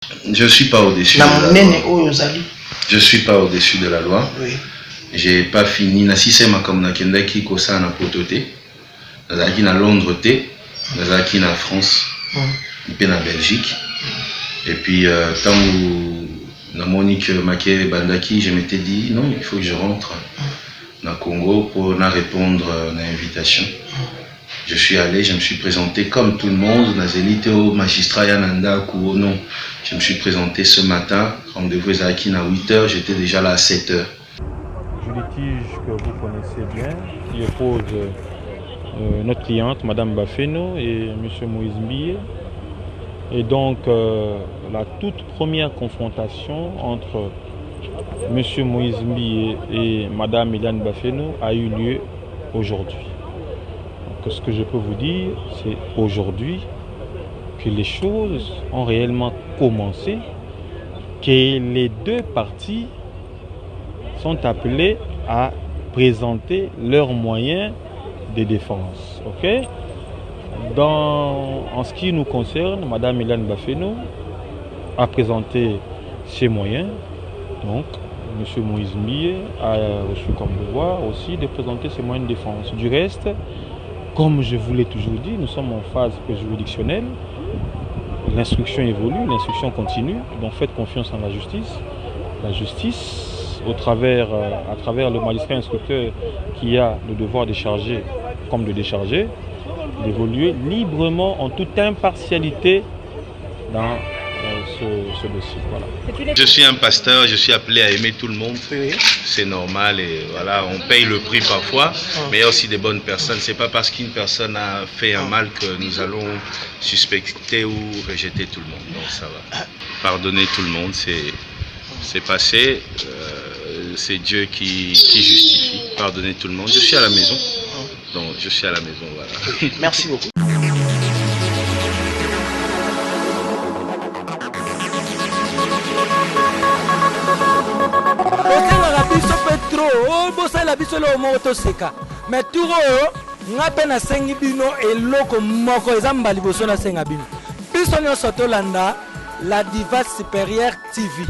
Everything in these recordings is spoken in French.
Je ne suis pas au-dessus de la loi. Je ne suis pas au-dessus de la loi. Oui. Je n'ai pas fini. Nasisema comme nakendaki kosa na potote. Nazaki na Londres te. Nazaki na France. Et na Belgique. Et puis tant que na Monique Maké Bandaki, je m'étais dit non, il faut que je rentre na Congo pour répondre à l'invitation. Je suis allé, je me suis présenté comme tout le monde, Nazeli au magistrat Yananda ou non. Je me suis présenté ce matin, rendez-vous Ezaki à 8h, j'étais déjà là à 7h. Du litige que vous connaissez bien, qui oppose notre cliente, Madame Bafeno et M. Moïse Mbiye. Et donc, la toute première confrontation entre M. Moïse Mbiye et Madame Eliane Bafeno a eu lieu aujourd'hui. Donc, ce que je peux vous dire, c'est aujourd'hui que les choses ont réellement commencé, que les deux parties sont appelées à présenter leurs moyens de défense. Okay? En ce qui nous concerne, Mme Eliane Bafeno a présenté ses moyens. Donc, M. Moïse Mbiye a reçu comme devoir aussi de présenter ses moyens de défense. Du reste, comme je vous l'ai toujours dit, nous sommes en phase juridictionnelle. L'instruction évolue, l'instruction continue. Donc faites confiance en la justice. La justice, à travers le magistrat instructeur qui a le devoir de charger comme de décharger, d'évoluer librement en toute impartialité dans ce dossier. Voilà. Je suis un pasteur, je suis appelé à aimer tout le monde. Oui. C'est normal et voilà, on paye le prix parfois, mais il y a aussi des bonnes personnes. C'est pas parce qu'une personne a fait un mal que nous allons suspecter ou rejeter tout le monde. Donc ça va. Pardonner tout le monde, c'est passé. C'est Dieu qui justifie. Pardonner tout le monde. Je suis à la maison. Donc je suis à la maison, voilà. Merci beaucoup. bosala biso le moko toseka mais turo nga pe nasengi bino eloko moko eza mbala liboso nasenga bino biso nyonso tolanda la Diva Supérieure TV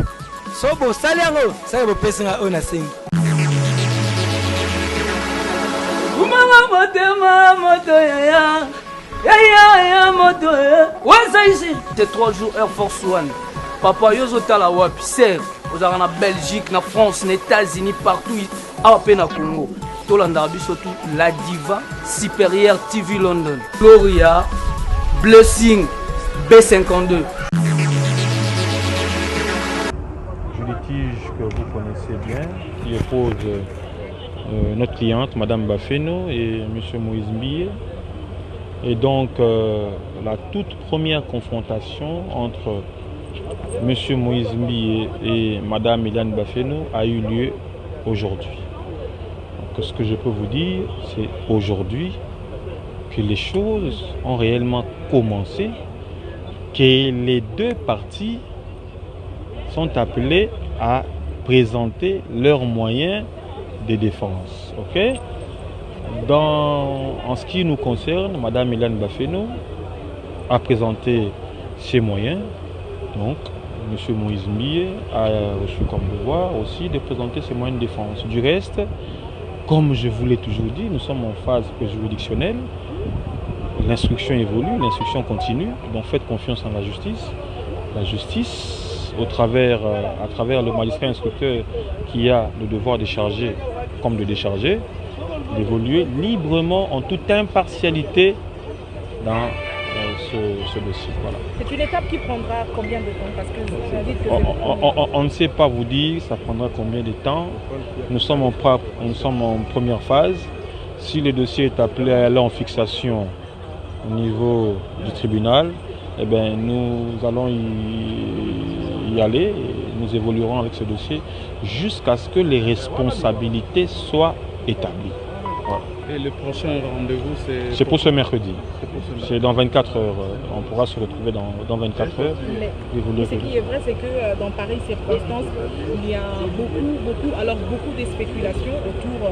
so bosali yango sala bopesi nga oyo nasengi umanga motema moto ya moto waza ici c'est 3 jours Air Force One papa yozo tala wapi serre aux en Belgique, en France, aux États-Unis, partout, à peine à Congo. Tout le monde surtout la Diva Supérieure TV London. Gloria, Blessing, B52. Du litige que vous connaissez bien, qui oppose notre cliente, Madame Bafeno et M. Moïse Mbiye. Et donc, la toute première confrontation entre M. Moïse Mbiye et Mme Eliane Bafeno a eu lieu aujourd'hui. Donc, ce que je peux vous dire, c'est aujourd'hui que les choses ont réellement commencé, que les deux parties sont appelées à présenter leurs moyens de défense. Okay? En ce qui nous concerne, Mme Eliane Bafeno a présenté ses moyens. Donc, M. Moïse Mbiye a reçu comme devoir aussi de présenter ses moyens de défense. Du reste, comme je vous l'ai toujours dit, nous sommes en phase juridictionnelle. L'instruction évolue, l'instruction continue. Donc faites confiance en la justice. La justice, à travers le magistrat instructeur qui a le devoir de charger comme de décharger, d'évoluer librement en toute impartialité dans ce dossier. Voilà. C'est une étape qui prendra combien de temps? Parce que vous dites que on ne sait pas vous dire ça prendra combien de temps. Nous sommes en première phase. Si le dossier est appelé à aller en fixation au niveau du tribunal, eh bien, nous allons y aller et nous évoluerons avec ce dossier jusqu'à ce que les responsabilités soient établies. Voilà. Et le prochain rendez-vous, c'est pour ce mercredi. C'est dans 24 heures. On pourra se retrouver dans 24 heures. Mais ce qui est vrai, c'est que dans pareilles circonstances, il y a beaucoup de spéculations autour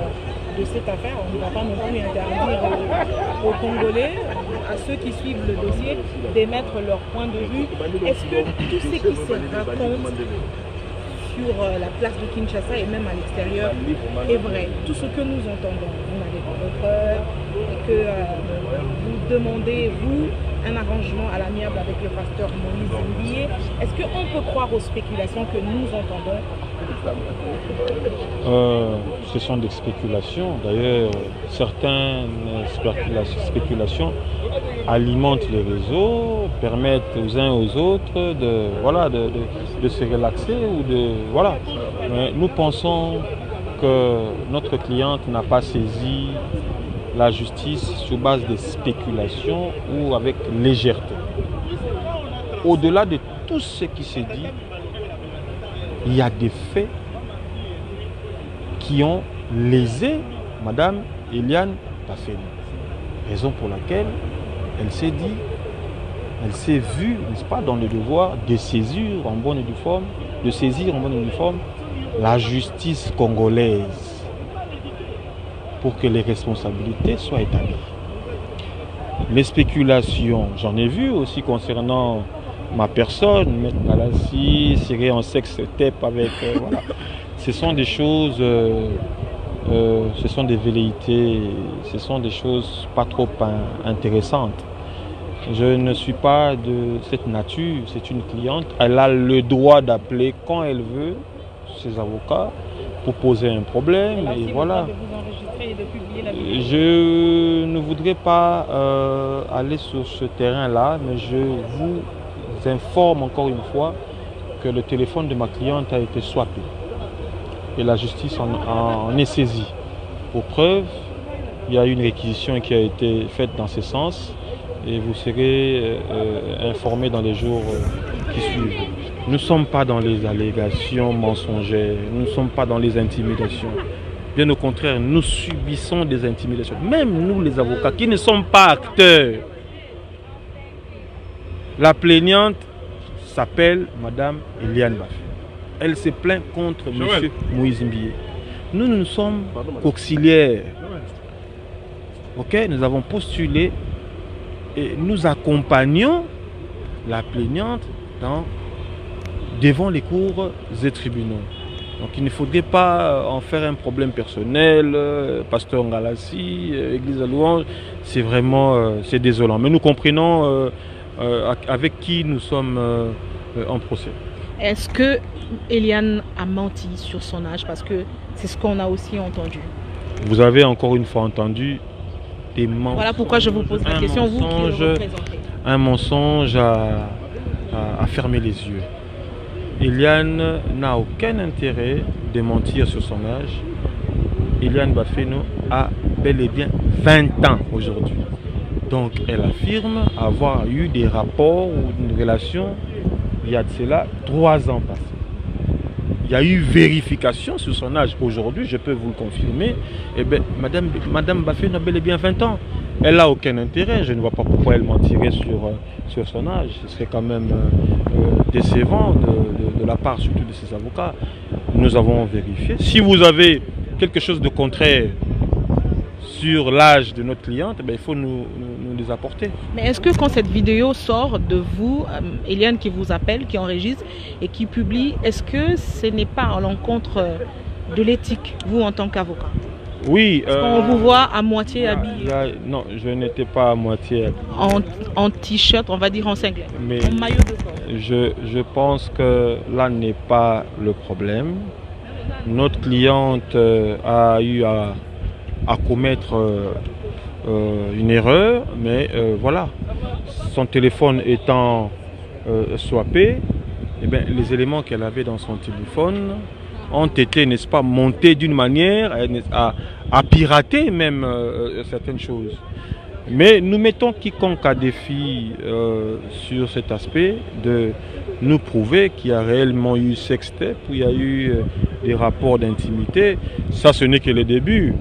de cette affaire. On ne va pas non plus interdire aux Congolais à ceux qui suivent le dossier d'émettre leur point de vue. Est-ce que tout ce qui se raconte sur la place de Kinshasa et même à l'extérieur est vrai? Tout ce que nous entendons, vous n'avez pas de preuves, et que vous demandez, vous, un arrangement à l'amiable avec le pasteur Moïse Mbié. Est-ce qu'on peut croire aux spéculations que nous entendons? Ce sont des spéculations. D'ailleurs, certaines spéculations alimentent les réseaux, permettent aux uns aux autres de se relaxer ou de voilà. Mais nous pensons que notre cliente n'a pas saisi la justice sur base des spéculations ou avec légèreté. Au-delà de tout ce qui s'est dit, il y a des faits qui ont lésé Madame Eliane Baféno. Raison pour laquelle elle s'est dit, elle s'est vue, n'est-ce pas, dans le devoir de saisir en bonne et due forme, la justice congolaise pour que les responsabilités soient établies. Les spéculations, j'en ai vu aussi concernant ma personne, Maître Galassi, serré en sexe tape avec... voilà. Ce sont des choses, ce sont des velléités, ce sont des choses pas trop intéressantes. Je ne suis pas de cette nature, c'est une cliente. Elle a le droit d'appeler quand elle veut ses avocats pour poser un problème. Et et voilà. De vous enregistrer et de publier la vidéo. Je ne voudrais pas aller sur ce terrain-là, mais je vous informe encore une fois que le téléphone de ma cliente a été swappé. Et la justice en est saisie. Pour preuve, il y a une réquisition qui a été faite dans ce sens et vous serez informés dans les jours qui suivent. Nous ne sommes pas dans les allégations mensongères, nous ne sommes pas dans les intimidations. Bien au contraire, nous subissons des intimidations. Même nous, les avocats, qui ne sommes pas acteurs. La plaignante s'appelle Madame Eliane Baféno. Elle se plaint contre M. Moïse Mbié. Nous, nous sommes auxiliaires. Ok, nous avons postulé et nous accompagnons la plaignante devant les cours et tribunaux. Donc il ne faudrait pas en faire un problème personnel, pasteur Ngalassi, église à louange, c'est vraiment c'est désolant. Mais nous comprenons avec qui nous sommes en procès. Est-ce que Eliane a menti sur son âge? Parce que c'est ce qu'on a aussi entendu. Vous avez encore une fois entendu des mensonges. Voilà pourquoi je vous pose la question, vous qui le représentez. Un mensonge à fermer les yeux. Eliane n'a aucun intérêt de mentir sur son âge. Eliane Baféno a bel et bien 20 ans aujourd'hui. Donc elle affirme avoir eu des rapports ou une relation il y a de cela 3 ans passés. Il y a eu vérification sur son âge. Aujourd'hui, je peux vous le confirmer. Eh bien, Madame Baféno a bel et bien 20 ans. Elle n'a aucun intérêt. Je ne vois pas pourquoi elle mentirait sur son âge. Ce serait quand même décevant de la part surtout de ses avocats. Nous avons vérifié. Si vous avez quelque chose de contraire sur l'âge de notre cliente, il faut nous les apporter. Mais est-ce que quand cette vidéo sort de vous, Eliane qui vous appelle, qui enregistre et qui publie, est-ce que ce n'est pas à l'encontre de l'éthique, vous en tant qu'avocat? Oui. On vous voit à moitié habillé. Non, je n'étais pas à moitié habillé. En t-shirt, on va dire en singlet, mais en maillot de bain. Je pense que là n'est pas le problème. Notre cliente a eu à commettre une erreur, mais voilà, son téléphone étant swappé, eh bien, les éléments qu'elle avait dans son téléphone ont été, n'est-ce pas, montés d'une manière à pirater même certaines choses. Mais nous mettons quiconque à défi sur cet aspect de nous prouver qu'il y a réellement eu sextape, où il y a eu des rapports d'intimité. Ça, ce n'est que le début.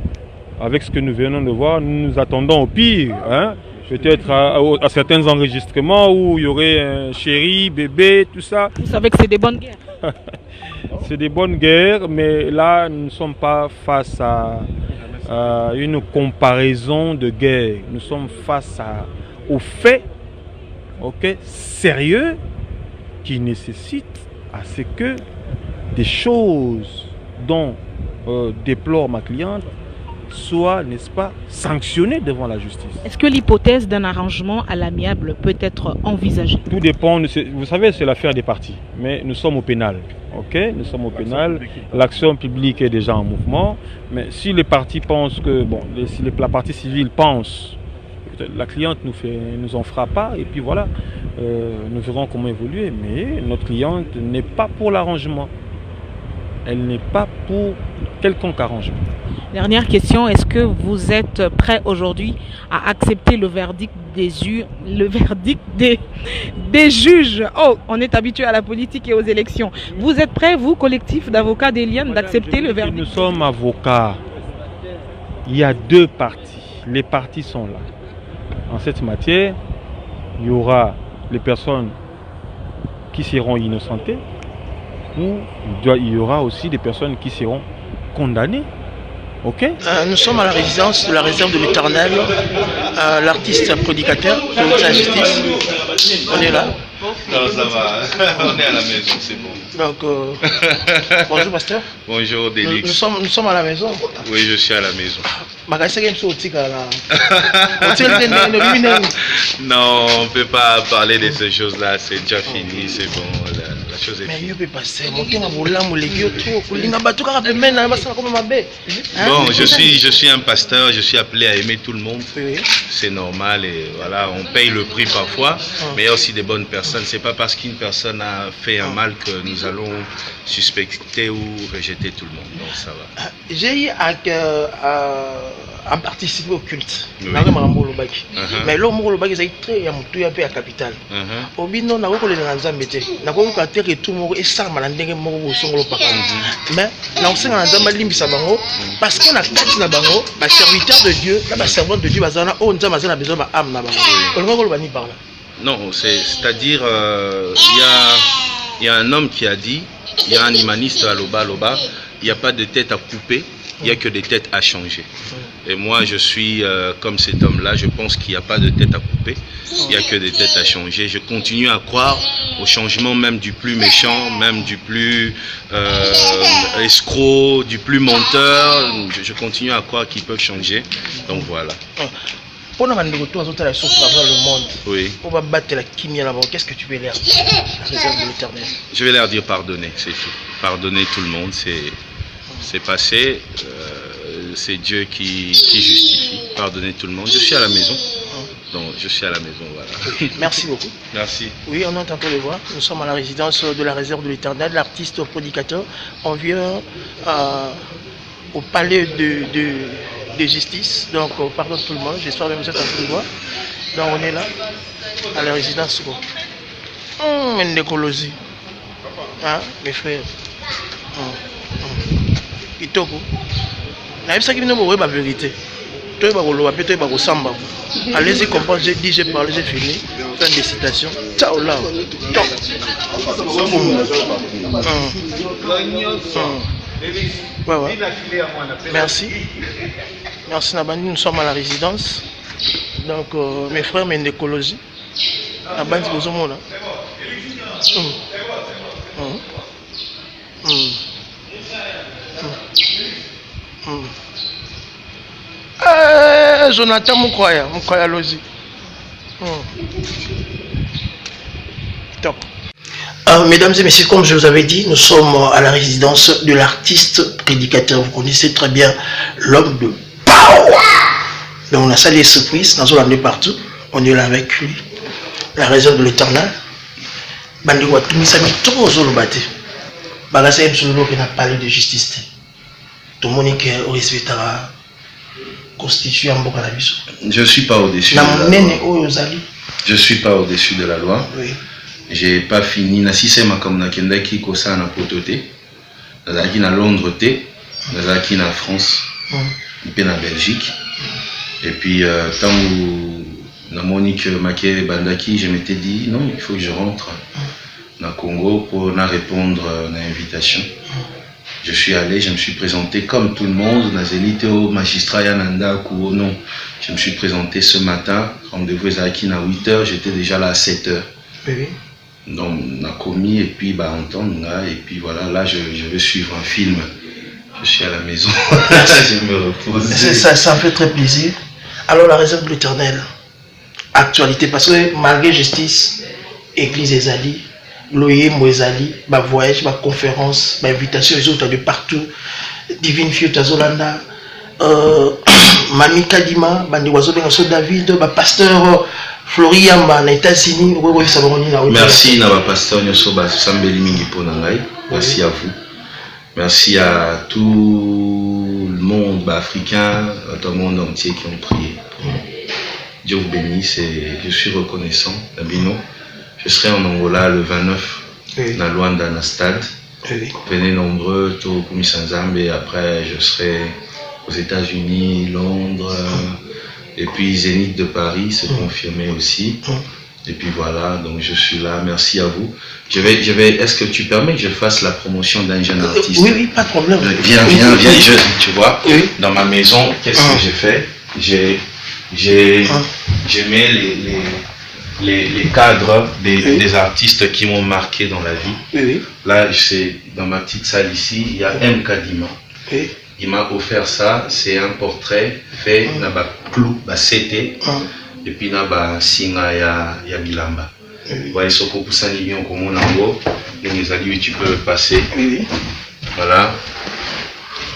Avec ce que nous venons de voir, nous nous attendons au pire. Hein? Peut-être à certains enregistrements où il y aurait un chéri, bébé, tout ça. Vous savez que c'est des bonnes guerres. C'est des bonnes guerres, mais là, nous ne sommes pas face à une comparaison de guerre. Nous sommes face aux faits, ok, sérieux, qui nécessitent à ce que des choses dont déplore ma cliente soient, n'est-ce pas, sanctionnées devant la justice. Est-ce que l'hypothèse d'un arrangement à l'amiable peut être envisagée? Tout dépend, vous savez, c'est l'affaire des partis, mais nous sommes au pénal. Ok, nous sommes au pénal, l'action publique est déjà en mouvement, mais si les partis pensent que, bon, si la partie civile pense, la cliente nous en fera pas, et puis voilà, nous verrons comment évoluer, mais notre cliente n'est pas pour l'arrangement, elle n'est pas pour quelconque arrangement. Dernière question, est-ce que vous êtes prêt aujourd'hui à accepter le verdict des juges? Oh, on est habitué à la politique et aux élections. Vous êtes prêts, vous, collectif d'avocats d'Eliane, d'accepter le verdict? Nous sommes avocats. Il y a deux parties. Les parties sont là. En cette matière, il y aura les personnes qui seront innocentées ou il y aura aussi des personnes qui seront condamnées. Okay. Nous sommes à la résidence de la réserve de l'Éternel, l'artiste prédicateur de la justice. On est là. Non, ça va, on est à la maison, c'est bon. Donc, bonjour pasteur. Bonjour Délix. Nous sommes à la maison. Oui, je suis à la maison. Non, on ne peut pas parler de ces choses-là, c'est déjà fini, c'est bon, la chose est finie. Bon, je suis un pasteur, je suis appelé à aimer tout le monde, c'est normal et voilà, on paye le prix parfois, mais il y a aussi des bonnes personnes. C'est pas parce qu'une personne a fait un mal que nous allons suspecter ou rejeter tout le monde, donc ça va. J'ai eu à participer au culte. Oui. Mais là, je suis très à la capitale. Obino, na ko les nzambete. Na ko ka tere tout moko et ça malandenge moko songolo papa. Mais na osenga nzamba limbisa bango parce que na kati na bango, ba serviteur de Dieu, na ba servant de Dieu bazana o nzamba zana besoin ba âme na bango. Kolongo ko bani parla. Non, c'est-à-dire il y a un homme qui a dit, il y a un humaniste à Loba, il n'y a pas de tête à couper, il n'y a que des têtes à changer. Et moi, je suis comme cet homme-là, je pense qu'il n'y a pas de tête à couper, il n'y a que des têtes à changer. Je continue à croire au changement même du plus méchant, même du plus escroc, du plus menteur. Je continue à croire qu'ils peuvent changer. Donc voilà. Pour nous, le monde. Oui. Pour battre la kimia là-bas, qu'est-ce que tu veux leur dire? La réserve de l'Éternel. Je vais leur dire pardonner, c'est tout. Pardonner tout le monde, c'est passé. C'est Dieu qui justifie. Pardonner tout le monde. Je suis à la maison. Donc je suis à la maison, voilà. Merci beaucoup. Merci. Oui, on entend le voir. Nous sommes à la résidence de la réserve de l'Éternel, l'artiste prédicateur. On vient au palais de justice. Donc pardonne tout le monde. J'espère que vous êtes en train de voir. Donc on est là, à la résidence. Une écologie. Hein, mes frères. Kitoko. La vérité. Allez-y comprendre, j'ai dit, j'ai parlé, j'ai fini. Fin des citations. Ciao là. Ouais. Merci. Merci Nabandi, nous sommes à la résidence. Donc mes frères, mais une écologie. Nabandi, vous avez Jonathan Moukoya Lozi. Top. Mesdames et messieurs, comme je vous avais dit, nous sommes à la résidence de l'artiste prédicateur. Vous connaissez très bien l'homme de power. Donc on a ça les surprises, nous allons partout. On est là avec lui. La réserve de l'Éternel. Bandiwa Tumisami trop zolobate. Bagasa Ebsolo qui n'a parlé de justice. Tout le monde qui respectera constitué en Bokanabiso. Je ne suis pas au-dessus de la loi. Je ne suis pas au-dessus de la loi. Oui. Je n'ai pas fini. Nasisema comme nakendaki kosa na potote. Nazaki na Londres te. Nazaki na France. Et na Belgique. Et puis tant que na Monique Maké Bandaki, je m'étais dit non, il faut que je rentre na Congo pour répondre à l'invitation. Je suis allé, je me suis présenté comme tout le monde. Nazeli au magistrat Yananda ou non. Je me suis présenté ce matin. Rendez-vous à 8h, j'étais déjà là à 7h. Oui. Donc, on a commis et puis entendre et puis voilà, là je vais suivre un film. Je suis à la maison, je me repose. Ça me fait très plaisir. Alors la réserve de l'Éternel, actualité, parce que malgré justice, Église Ezali, Loyer Moezali, ma voyage, ma conférence, ma invitation, les autres de partout, Divine Fille Tazolanda, Mami Kadima, Bandiwazo Bengaso David, ma pasteur Floriamba, aux États-Unis. Merci à pasteur Nyosoba Sambeli Mingi Ponangai. Merci à vous. Merci à tout le monde africain, à tout le monde entier qui ont prié. Dieu vous bénisse et je suis reconnaissant. Je serai en Angola le 29, dans Luanda, dans stade. Venez nombreux, tout Kumisanzambe, et après je serai aux États-Unis, Londres, et puis Zénith de Paris, c'est confirmé aussi. Et puis voilà, donc je suis là, merci à vous. Est-ce que tu permets que je fasse la promotion d'un jeune artiste? Oui, pas de problème. Viens, tu vois, dans ma maison, qu'est-ce que j'ai fait? J'ai mis les cadres des artistes qui m'ont marqué dans la vie. Là, dans ma petite salle ici, il y a M. Kadima. Il m'a offert ça, c'est un portrait fait dans le clou, CT. Et puis na ba singa ya bilamba. Voilà, soko kusani bien comme on ango, et tu peux passer. Voilà.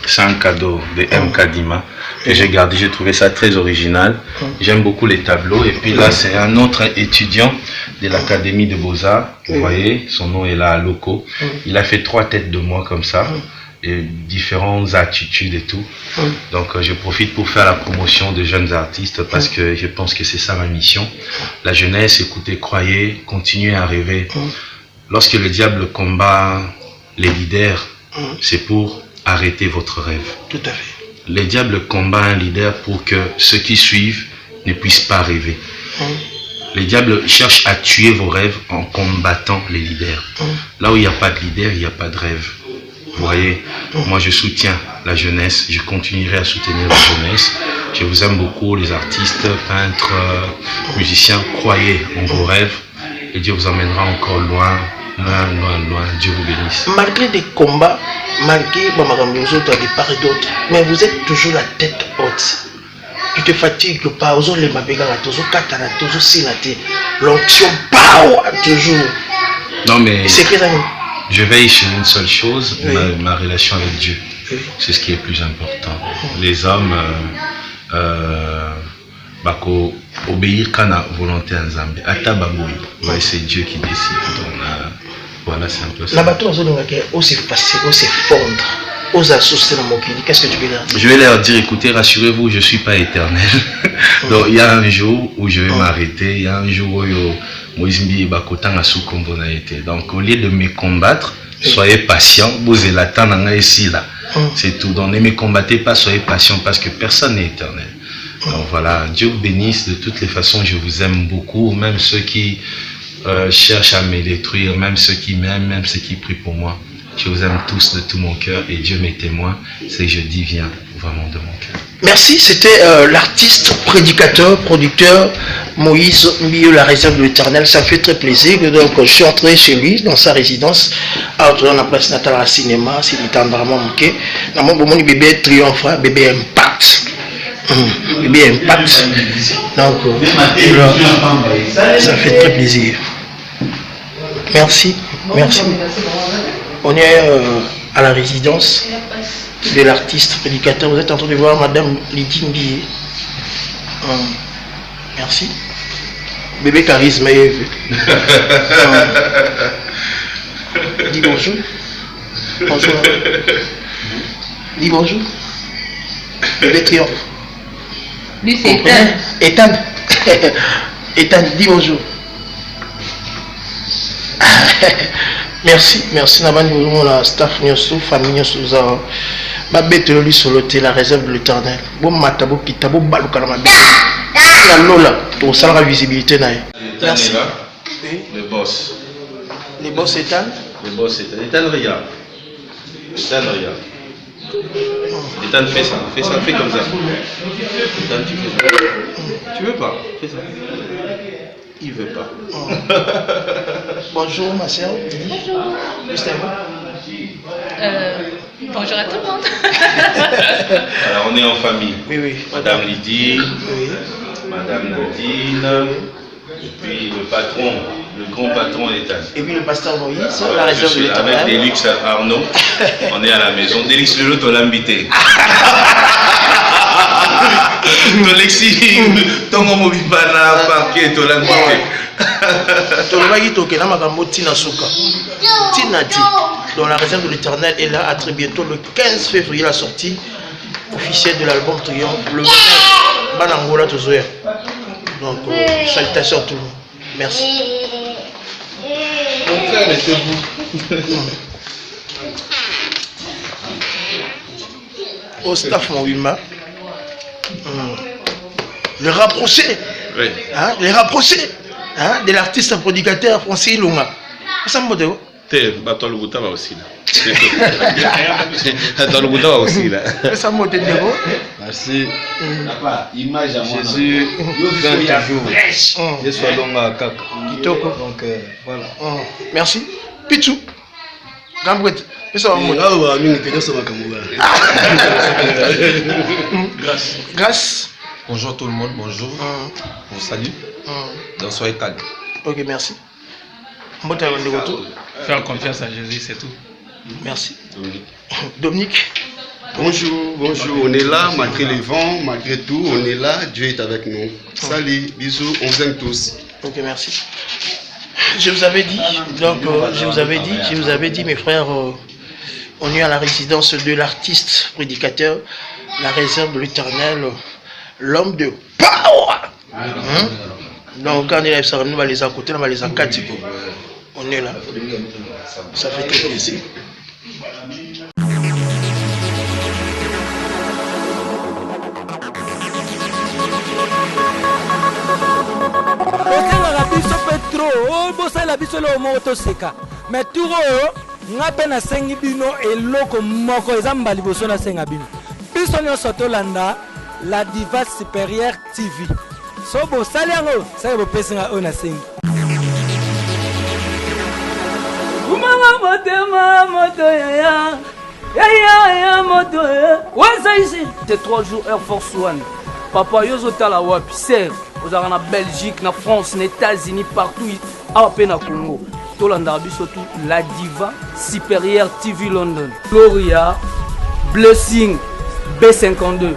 C'est un cadeau de M. Kadima que j'ai gardé, j'ai trouvé ça très original. J'aime beaucoup les tableaux. Et puis là, c'est un autre étudiant de l'Académie de Beaux-Arts. Vous voyez, son nom est là à Loco. Il a fait 3 têtes de moi comme ça. Et différentes attitudes et tout. Donc je profite pour faire la promotion de jeunes artistes parce que je pense que c'est ça ma mission. La jeunesse, écoutez, croyez, continuez à rêver. Lorsque le diable combat les leaders, c'est pour arrêter votre rêve. Tout à fait. Le diable combat un leader pour que ceux qui suivent ne puissent pas rêver. Le diable cherche à tuer vos rêves en combattant les leaders. Là où il n'y a pas de leader, il n'y a pas de rêve. Vous voyez, moi je soutiens la jeunesse, je continuerai à soutenir la jeunesse. Je vous aime beaucoup, les artistes, peintres, musiciens, croyez en vos rêves et Dieu vous emmènera encore loin, loin. Dieu vous bénisse. Malgré des combats, malgré des part et d'autres, mais vous êtes toujours la tête haute. Tu te fatigues pas, aux les mabégara, toujours katana, toujours sinate, l'onction, toujours. Non mais... C'est que ça. Je veille sur une seule chose, ma relation avec Dieu. C'est ce qui est le plus important. Les hommes obéir qu'à la volonté en Zambie. C'est Dieu qui décide. Donc, voilà, c'est un peu ça. Aussi facile, aussi fondre, aux associés dans mon clinique. Qu'est-ce que tu veux dire? Je vais leur dire, écoutez, rassurez-vous, je ne suis pas éternel. Donc il y a un jour où je vais m'arrêter, il y a un jour où donc au lieu de me combattre, soyez patient, vous êtes là ici là. C'est tout. Donc ne me combattez pas, soyez patient parce que personne n'est éternel. Donc voilà, Dieu vous bénisse de toutes les façons, je vous aime beaucoup, même ceux qui cherchent à me détruire, même ceux qui m'aiment, même ceux qui prient pour moi. Je vous aime tous de tout mon cœur et Dieu m'est témoin, c'est que je dis viens vraiment de mon cœur. Merci, c'était l'artiste, prédicateur, producteur Moïse Mbio, la réserve de l'Éternel. Ça fait très plaisir. Donc je suis entré chez lui, dans sa résidence, dans la place natale à cinéma, c'est vraiment manqué. Dans mon bébé triomphe, bébé impact. Bébé impact. Donc ça fait très plaisir. Merci. On est à la résidence de l'artiste prédicateur. Vous êtes en train de voir Madame Lydie Mbié. Merci. Bébé charisme. Dis bonjour. Bonjour. Dis bonjour. Bébé triomphe. Lui c'est Ethan. Ethan, dis bonjour. Merci la staff nyoso famille nyoso ba betelo li soloté la réserve de l'Éternel. Bon matabo kitabo baluka na mabe. La lola pour ça la visibilité na. Merci. Le boss. Les boss Ethan. Le boss Ethan. Ethan regarde. Ethan, regarde. Ethan, fais ça, fais comme ça. Ethan, tu fais ça. Tu veux pas? Fais ça. Il veut pas. Bonjour ma soeur. Bonjour. Bonjour à tout le monde. Alors on est en famille. Oui. Madame Lydie, Oui. Madame Nadine, et puis le patron, le grand patron Ethan. Et puis le pasteur Moïse, Voilà, la je réserve de suis l'Éternel. avec Délix Arnaud. On est à la maison. Délix le lot, on l'a invité. Alexis, tongo mobibana parquet, to l'a invité. Tolobaki tokena makambo tina suka. Tina dit. Dans la réserve de l'Éternel est là à très bientôt le 15 février la sortie officielle de l'album Triomphe. Le 9 Banangola Tozoya. Donc salutations à tout le monde. Merci. Mon frère était vous. Au staff Mouima. Le rapproché. Oui. Hein, les rapprochés de l'artiste prédicateur François Ilunga. Ça me dit. Te, bato lubuta va aussi là. Bato lubuta va aussi là. Ça me dit. Merci. Image à moi. Jésus, 20 jours. Je suis longa kaka. Kitoko. Donc voilà. Merci. Pichou. Gambouet. Grâce. Bonjour tout le monde, bonjour. On vous salue. Donc soyez calme. Ok, merci. Faire confiance à Jésus, c'est tout. Merci. Dominique. Bonjour, on est là malgré les vents, malgré tout, on est là, Dieu est avec nous. Salut, bisous, on vous aime tous. Ok, merci. Je vous avais dit, donc je vous avais dit mes frères, on est à la résidence de l'artiste prédicateur, la réserve de l'Éternel, l'homme de power. Donc quand on est là, on va les accoter, on va les accater. On est là. Ça fait très plaisir. bosengaka biso mpe tro oyo bosalela biso eloko moko toseka mais tour oyo nga mpe nasengi bino eloko moko eza mba liboso nasenga bino biso nyonso tolanda la diva supérieure tv so bosali yango saki bopesinga oyo nasengi kumanga motema moto yaya yaya moto waza ici de 3 jours Air Force One papa yo ozotala wapi ser ozalaka na Belgique, na France, na États-Unis, partout awa mpe na Congo tolandaka biso tout la diva supérieure TV London Gloria Blessing B52